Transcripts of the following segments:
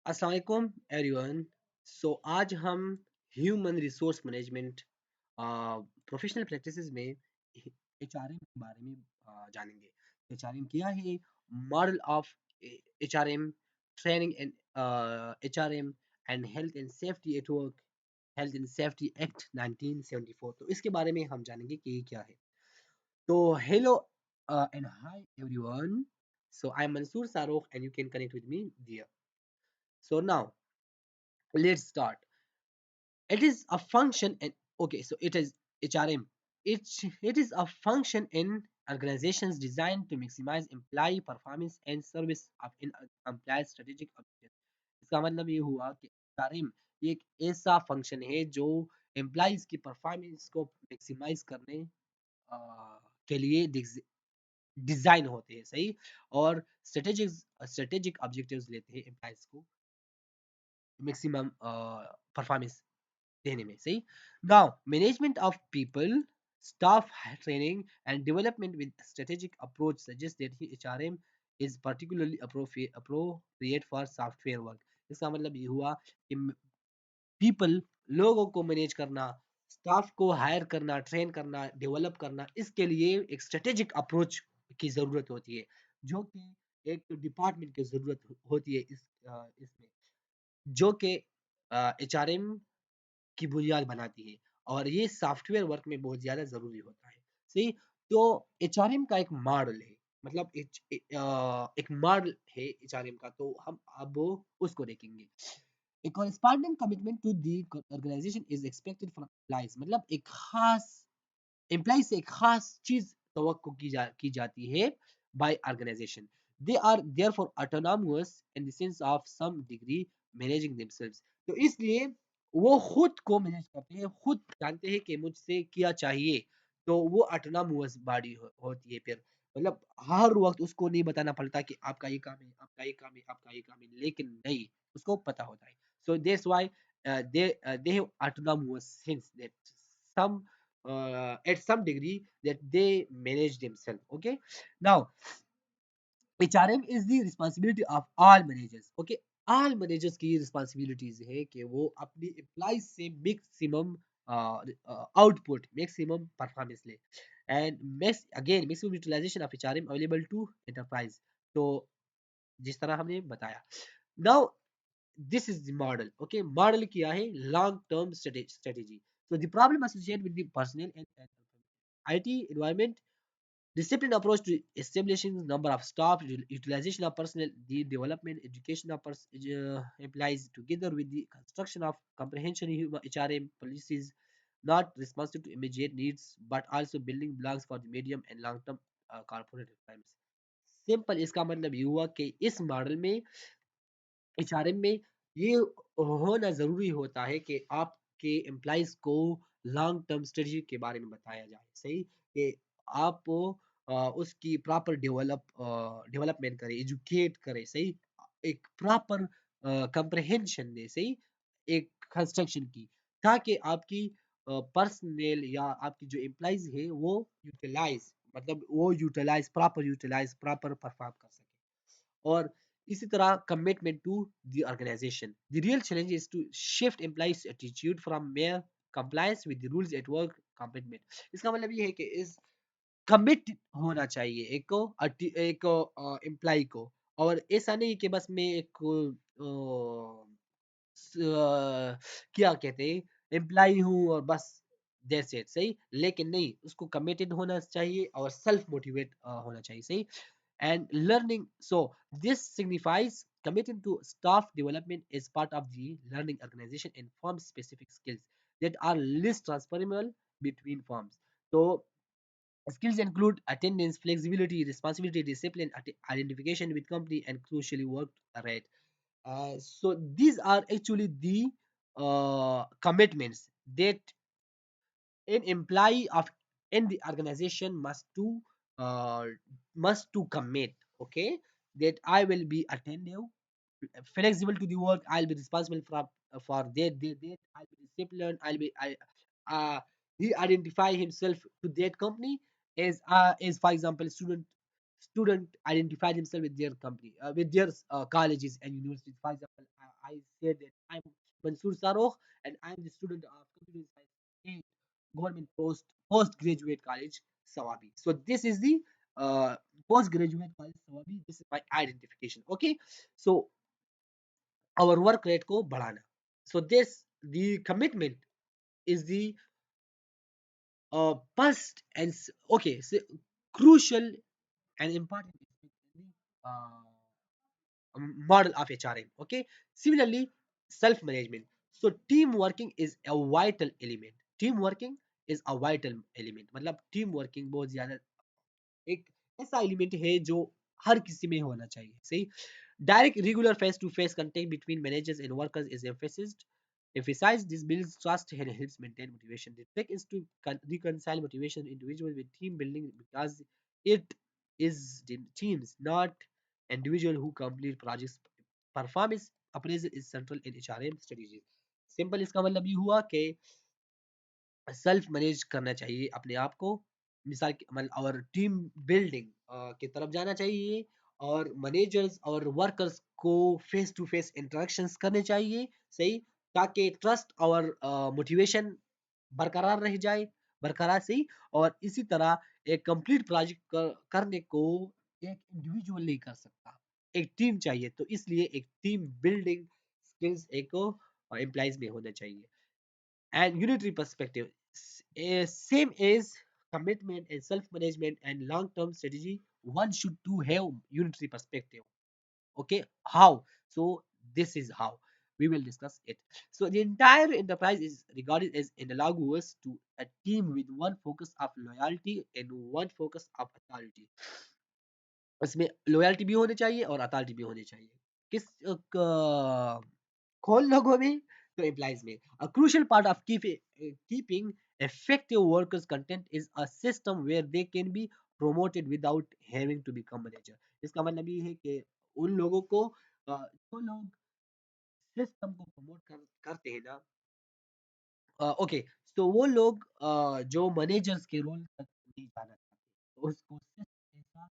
अस्सलाम वालेकुम एवरीवन। सो आज हम human resource management professional practices में एचआरएम के बारे में जानेंगे। एचआरएम क्या है? Model of HRM, training and HRM and health and safety at work, health and safety act 1974। तो इसके बारे में हम जानेंगे कि ये क्या है। तो hello and hi everyone. So I am Mansoor सारोख and you can connect with me there. So now let's start. It is a function in okay, so it is HRM. It is a function in organizations designed to maximize employee performance and service of in employee strategic objectives. इसका मतलब ये हुआ कि HRM एक ऐसा function है जो employees की परफॉर्मेंस को मैक्सिमाइज करने अ, के लिए डिजाइन होते हैं, सही। और स्ट्रेटेजिक स्ट्रेटेजिक ऑब्जेक्टिव्स लेते हैं एम्प्लॉइज को मैक्सिमम परफॉर्मेंस देने में, सही। Now management of people, staff training and development with strategic approach suggests that HRM is particularly appropriate for software work. इसका मतलब ये हुआ कि पीपल, लोगों को मैनेज करना, स्टाफ को हायर करना, ट्रेन करना, डेवलप करना, इसके लिए एक स्ट्रेटेजिक अप्रोच की जरूरत होती है, जो कि एक डिपार्टमेंट की जरूरत होती है इसमें, जो कि एचआरएम की बुनियाद बनाती है। और ये सॉफ्टवेयर वर्क में बहुत ज्यादा जरूरी होता है, सही। तो एचआरएम का एक मॉडल है, मतलब एक मॉडल है एचआरएम का, तो हम अब उसको देखेंगे। A corresponding commitment to the organization is expected from employees, मतलब एक खास एम्प्लॉय से एक खास चीज तवक्को की जाती है by organisation. They are therefore autonomous in the sense of some degree managing themselves. तो इसलिए वो खुद को मैनेज करते हैं, खुद जानते हैं कि मुझसे क्या चाहिए। तो वो ऑटोनोमस बॉडी होती है फिर, मतलब हर वक्त उसको नहीं बताना पड़ता कि आपका ये काम है, आपका ये काम है, आपका ये काम है, लेकिन नहीं, उसको पता होता है। So that's why they have autonomous sense that some at some degree that they manage themselves. Okay, now HRM is the responsibility of all managers. Okay, all managers की responsibilities है कि वो अपनी एम्प्लॉइज से मैक्सिमम आउटपुट, मैक्सिमम परफॉर्मेंस ले, and maximum utilisation of HRM available to enterprise. तो जिस तरह हमने बताया, now this is the model. Okay, model किया है long term strategy. So the problem associated with the personnel and IT environment, disciplined approach to establishing number of staff, utilization of personnel, the development, education of employees, together with the construction of comprehensive HRM policies, not responsive to immediate needs, but also building blocks for the medium and long term corporate requirements. Simple इसका मतलब ये हुआ कि इस model में, HRM में, ये होना जरूरी होता है कि आपके एम्प्लॉइज को लॉन्ग टर्म स्ट्रेटजी के बारे में बताया जाए, सही। कि आप उसकी प्रॉपर डेवलपमेंट करें, एजुकेट करें, सही। एक प्रॉपर कंप्रहेंशन दे, सही, एक कंस्ट्रक्शन की, ताकि आपकी पर्सनल या आपकी जो एम्प्लॉइज है वो यूटिलाइज, मतलब वो यूटिलाइज प्रॉपर परफॉर्म कर सके। और इसी तरह commitment to the organisation, the real challenge is to shift employees attitude from mere compliance with the rules at work commitment. इसका मतलब ये है कि इस कमिट होना चाहिए एक एम्प्लॉय को, और ऐसा नहीं कि बस मैं एक क्या कहते हैं, एम्प्लॉय हूँ और बस दैट्स इट, सही। लेकिन नहीं, उसको कमिटेड होना चाहिए और सेल्फ मोटिवेट होना चाहिए, सही। And learning, so this signifies committing to staff development as part of the learning organization and firm specific skills that are less transferable between firms. So skills include attendance, flexibility, responsibility, discipline, identification with company, and crucially work rate. So these are actually the commitments that an employee of in the organization uh, must to commit. Okay, that I will be attentive, flexible to the work, I'll be responsible for that I'll be disciplined, uh he identify himself to that company as for example student identify himself with their company, with their colleges and universities. For example, I said that I'm Mansoor Sarokh and I'm the student of Computer Science 8 Government Postgraduate College, Sawabi. So this is the uh, Postgraduate College Sawabi. This is my identification. Okay, so our work rate को बढ़ाना. So this the commitment is the first and okay, so crucial and important model of HRM. Okay. Similarly, self-management. So team working is a vital element. Team working is a vital element. मतलब team working बहुत ज्यादा एक ऐसा element है जो हर किसी में होना चाहिए. सही. Direct, regular face-to-face contact between managers and workers is emphasized. Emphasize this builds trust and helps maintain motivation. The trick is to reconcile motivation individual with team building because it is the teams, not individual who complete projects. Performance appraisal is central in HRM strategies. Simple इसका मतलब ये हुआ कि self manage करना चाहिए अपने आप को. मिसाल मतलब और टीम बिल्डिंग की तरफ जाना चाहिए और मैनेजर्स और वर्कर्स को फेस टू फेस इंटरेक्शंस करने चाहिए. सही. ताकि ट्रस्ट और मोटिवेशन बरकरार रह जाए. बरकरार सही. और इसी तरह एक कंप्लीट प्रोजेक्ट करने को एक इंडिविजुअल नहीं कर सकता. एक टीम चाहिए. तो इसलिए एक टीम बिल्डिंग स्किल्स एक एम्प्लॉइज में होना चाहिए. And unitary perspective same as commitment and self-management and long-term strategy, one should to have unitary perspective. Okay, how? So this is how we will discuss it. So the entire enterprise is regarded as analogous to a team with one focus of loyalty and one focus of authority. इसमें loyalty भी होनी चाहिए और authority भी होनी चाहिए. किस कौन लोगों में? तो एम्प्लॉइज में. A crucial part of keeping effective workers content is a system where they can be promoted without having to become manager. इसका मतलब ये है कि उन लोगों को जो लोग सिस्टम को प्रमोट करते हैं ना. ओके. तो वो लोग जो मैनेजर्स के रोल तक नहीं जाना चाहते, तो उसको सिर्फ ऐसा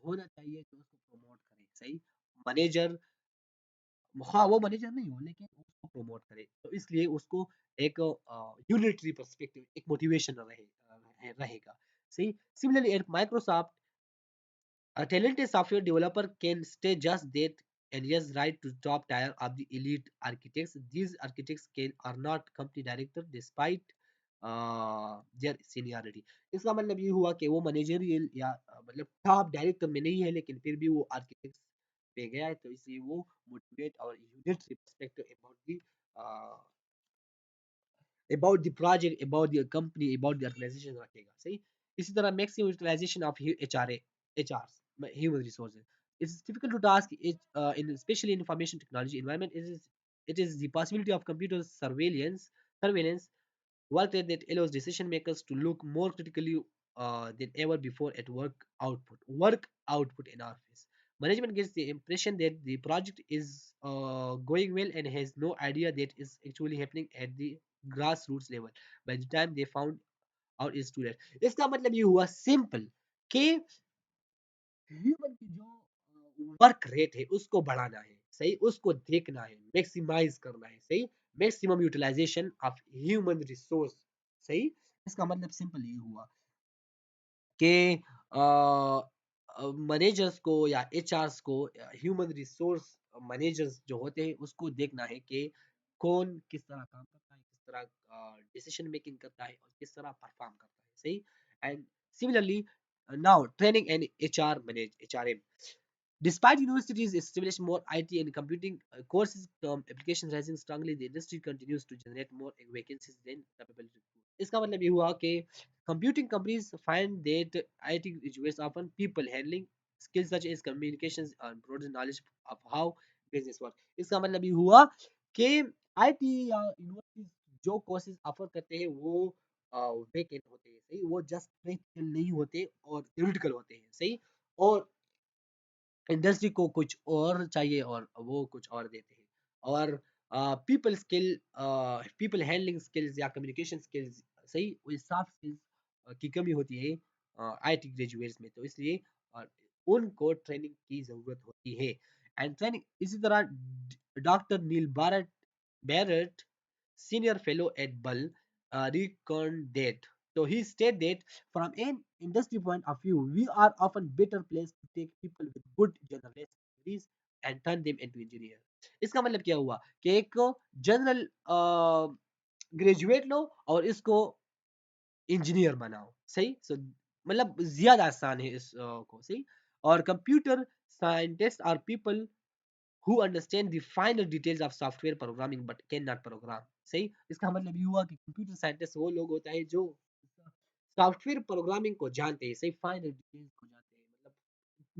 होना चाहिए कि उसको प्रमोट करे. सही. मैनेजर, हाँ वो मैनेजर नहीं हो लेकिन उसको प्रमोट करे. तो इसलिए उसको एक यूनिटरी पर्सपेक्टिव, एक मोटिवेशन रहेगा. सही. Similarly at Microsoft, a talented software developer can stay just that and yes right to top tier of the elite architects. These architects are not company director despite their seniority. इसका मतलब ये हुआ कि वो managerial या मतलब top director में नहीं है लेकिन फिर भी वो आर्किटेक्ट पे गया है. तो इसलिए वो मोटिवेट और unit respect about the project, about the company, about the organisation रखेगा. सही. इसी तरह maximum utilisation of HR human resources. It's difficult to task it in especially in information technology environment. It is the possibility of computer surveillance work that allows decision makers to look more critically than ever before at work output in office. Management gets the impression that the project is going well and has no idea that is actually happening at the grassroots level by the time they found out is too late. इसका मतलब ये हुआ simple कि human की जो work rate है उसको बढ़ाना है. सही. उसको देखना है, मैक्सिमाइज करना है. सही. Maximum utilisation of human resource. सही. इसका मतलब सिंपल ये हुआ कि मैनेजर्स को या एचआरस को, ह्यूमन रिसोर्स मैनेजर्स जो होते हैं उसको देखना है कि कौन किस तरह काम करता है, किस तरह डिसीजन मेकिंग करता है और किस तरह परफॉर्म करता है. सही. And similarly now training and HRM. Despite universities establishing more IT and computing courses, applications rising strongly, the industry continues to generate more vacancies than capable recruit. इसका मतलब ये हुआ कि computing companies find that IT graduates often people handling skills such as communications and broader knowledge of how business work. इसका मतलब ये हुआ कि IT या universities जो courses offer करते हैं वो vacant होते हैं. सही. वो just practical नहीं होते और theoretical होते हैं. सही. और इंडस्ट्री को कुछ और चाहिए और वो कुछ और देते हैं. और पीपल हैंडलिंग स्किल्स या कम्युनिकेशन स्किल्स. सही. सॉफ्ट स्किल्स की कमी होती है आईटी ग्रेजुएट्स में. तो इसलिए उनको ट्रेनिंग की जरूरत होती है. एंड ट्रेनिंग इसी तरह Dr. Neil Barrett, senior fellow at Bull, reckoned that. So he stated that from an industry point of view, we are often better placed to take people with good generalist degrees and turn them into engineer. इसका मतलब क्या हुआ कि एक general graduate लो और इसको engineer बनाओ सही मतलब ज्यादा आसान है इस को सही और computer scientist are people who understand the finer details of software programming but cannot program सही इसका मतलब ये हुआ कि कंप्यूटर साइंटिस्ट वो लोग होता है जो सॉफ्टवेयर प्रोग्रामिंग को जानते हैं सही फाइनल डिटेल्स को जानते हैं मतलब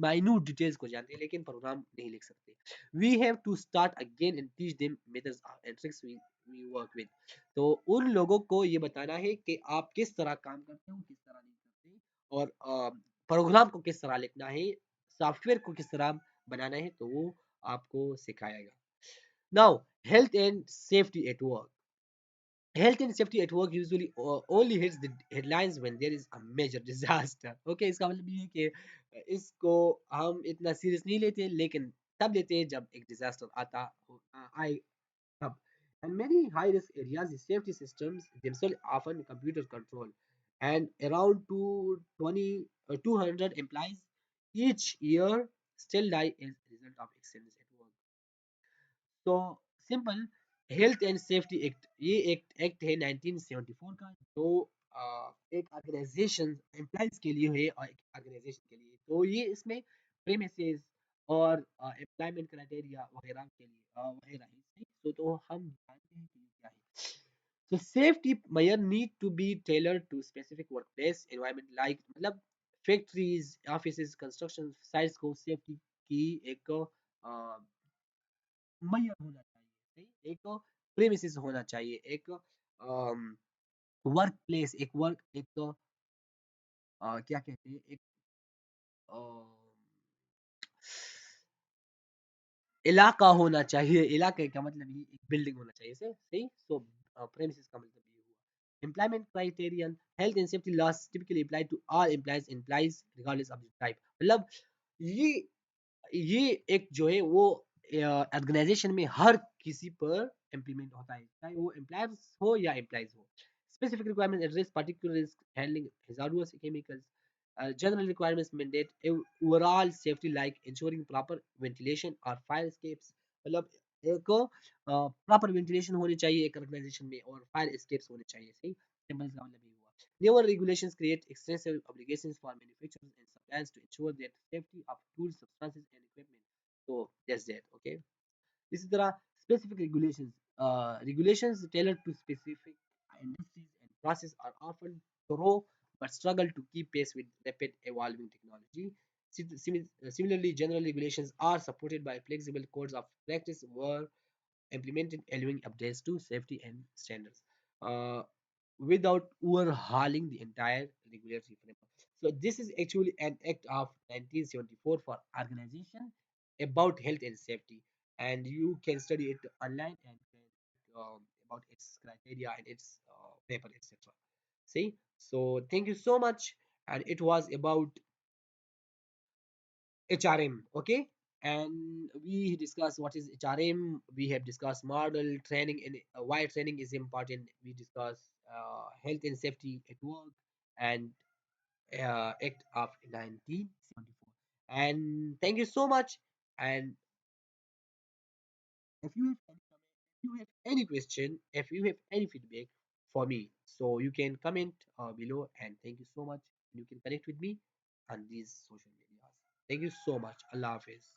माइन्यूट डिटेल्स को जानते हैं लेकिन प्रोग्राम नहीं लिख सकते we have to start again and teach them methods and tricks we work with तो उन लोगों को ये बताना है कि आप किस तरह काम करते हो किस तरह नहीं करते और प्रोग्राम को किस तरह लिखना है सॉफ्टवेयर को किस तरह बनाना है तो वो आपको सिखाएगा now health and safety at work health and safety at work usually only hits the headlines when there is a major disaster okay इसका मतलब ये है कि इसको हम इतना सीरियस नहीं लेते लेकिन तब लेते हैं जब एक डिजास्टर आता आए तब and many high risk areas the safety systems themselves often computer control and around 200 employees each year still die as a result of accidents at work तो simple health and safety act ये act है 1974 का जो एक organisation employees के लिए है और एक ऑर्गेनाइजेशन के लिए तो ये इसमें प्रेमिसेस और एम्प्लॉयमेंट क्राइटेरिया वगैरह के लिए वगैरह है तो हम जानते हैं कि ये क्या है so safety measure need to be tailored to specific workplace environment like मतलब फैक्ट्रीज ऑफिसेज कंस्ट्रक्शन साइट्स को सेफ्टी की एक मैयर होना चाहिए सही एक प्रेमिसेस होना चाहिए एक वर्क प्लेस एक वर्क एक क्या कहते हैं एक अ, इलाका होना चाहिए इलाके का मतलब ये एक बिल्डिंग होना चाहिए सही सो प्रेमिसेस का मतलब ये हुआ employment criterion health and safety laws typically apply to all employees regardless of the type मतलब ये ये एक जो है वो ऑर्गेनाइजेशन में हर किसी पर इम्प्लीमेंट होता है चाहे वो एम्प्लॉयर्स हो या एम्प्लॉइज हो specific requirement address particular risk handling hazardous chemicals general requirements mandate overall safety like ensuring proper ventilation or fire escapes मतलब एक प्रॉपर वेंटिलेशन होनी चाहिए एक ऑर्गेनाइजेशन में और फायर एस्केप्स होने चाहिए सही सिंपल का मतलब ये हुआ newer regulations create extensive obligations for manufacturers and suppliers to ensure that safety of tools substances and equipment so that's that okay इसी तरह specific regulations tailored to specific industries and processes are often thorough but struggle to keep pace with rapid evolving technology. Similarly, general regulations are supported by flexible codes of practice were implemented allowing updates to safety and standards uh, without overhauling the entire regulatory framework. So this is actually an act of 1974 for organization about health and safety, and you can study it online and about its criteria and its paper, etc. See, so thank you so much, and it was about HRM, okay? And we discussed what is HRM. We have discussed model training and why training is important. We discussed health and safety at work and Act of 1974. And thank you so much. And if you have any comment, if you have any question, if you have any feedback for me, so you can comment below. And thank you so much. You can connect with me on these social medias. Thank you so much. Allah Hafiz.